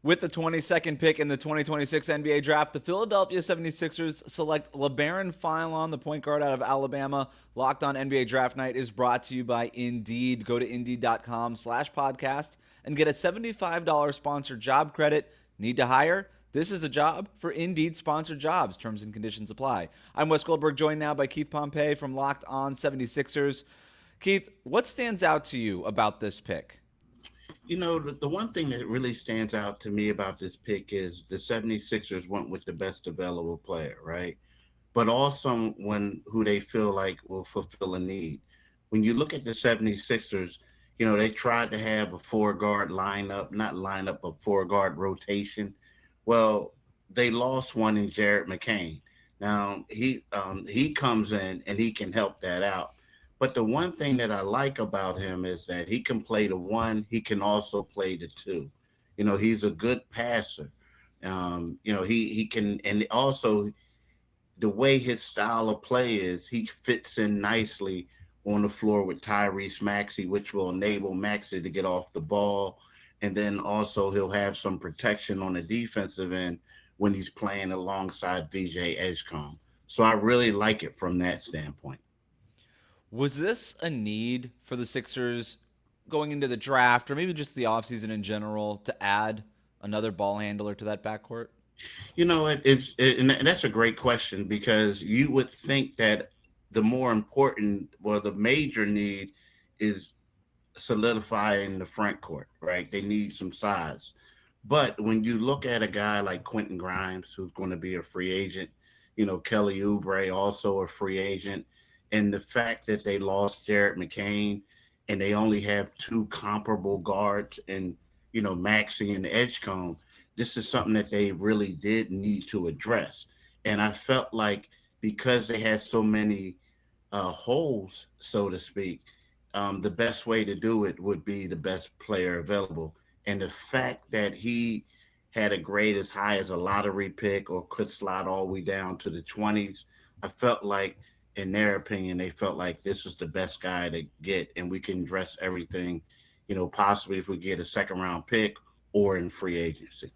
With the 22nd pick in the 2026 NBA draft, the Philadelphia 76ers select Labaron Philon, the point guard out of Alabama. Locked on NBA Draft Night is brought to you by Indeed. Go to Indeed.com/podcast and get a $75 sponsored job credit. Need to hire? This is a job for Indeed sponsored jobs. Terms and conditions apply. I'm Wes Goldberg, joined now by Keith Pompey from Locked On 76ers. Keith, what stands out to you about this pick? The one thing that really stands out to me about this pick is the 76ers went with the best available player, right? But also one who they feel like will fulfill a need. When you look at the 76ers, they tried to have a four guard lineup, not lineup, a four guard rotation. Well, they lost one in Jared McCain. Now he comes in and he can help that out. But the one thing that I like about him is that he can play the one, he can also play the two. He's a good passer. He can, and also the way his style of play is, he fits in nicely on the floor with Tyrese Maxey, which will enable Maxey to get off the ball. And then also he'll have some protection on the defensive end when he's playing alongside VJ Edgecombe. So I really like it from that standpoint. Was this a need for the Sixers going into the draft or maybe just the offseason in general to add another ball handler to that backcourt? And that's a great question, because you would think that the more important, well, the major need is solidifying the front court, right? They need some size. But when you look at a guy like Quentin Grimes, who's going to be a free agent, Kelly Oubre, also a free agent, and the fact that they lost Jared McCain and they only have two comparable guards and, Maxey and Edgecombe, this is something that they really did need to address. And I felt like because they had so many holes, so to speak, the best way to do it would be the best player available. And the fact that he had a grade as high as a lottery pick or could slide all the way down to the 20s, I felt like, in their opinion, they felt like this was the best guy to get, and we can dress everything, possibly if we get a second round pick or in free agency.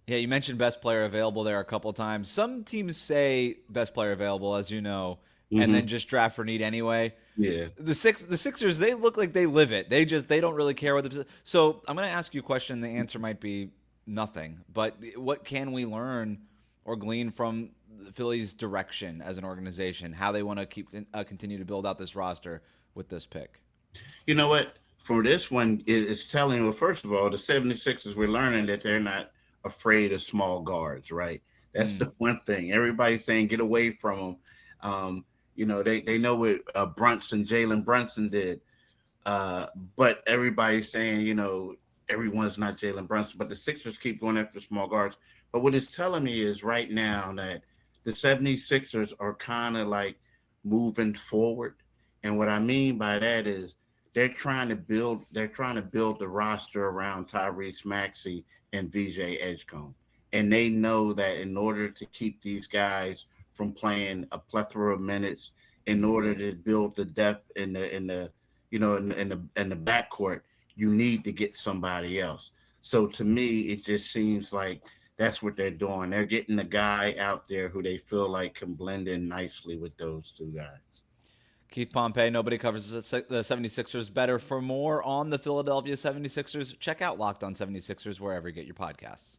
Yeah, you mentioned best player available there a couple times. Some teams say best player available, as you know, and then Hmm. just draft for need anyway. Yeah. The Sixers, they look like they live it. They don't really care what the. So I'm going to ask you a question. The answer might be nothing, but what can we learn or glean from Philly's direction as an organization? How they want to continue to build out this roster with this pick? You know what? For this one, it's telling, well, first of all, the 76ers, we're learning that they're not afraid of small guards, right? That's Mm. the one thing. Everybody's saying get away from them. They know what Jalen Brunson did. But everybody's saying, everyone's not Jalen Brunson, but the Sixers keep going after small guards. But what it's telling me is right now that the 76ers are kind of like moving forward. And what I mean by that is they're trying to build the roster around Tyrese Maxey and VJ Edgecombe. And they know that in order to keep these guys from playing a plethora of minutes, in order to build the depth in the backcourt, you need to get somebody else. So to me, it just seems like that's what they're doing. They're getting a guy out there who they feel like can blend in nicely with those two guys. Keith Pompey, nobody covers the 76ers better. For more on the Philadelphia 76ers, check out Locked on 76ers wherever you get your podcasts.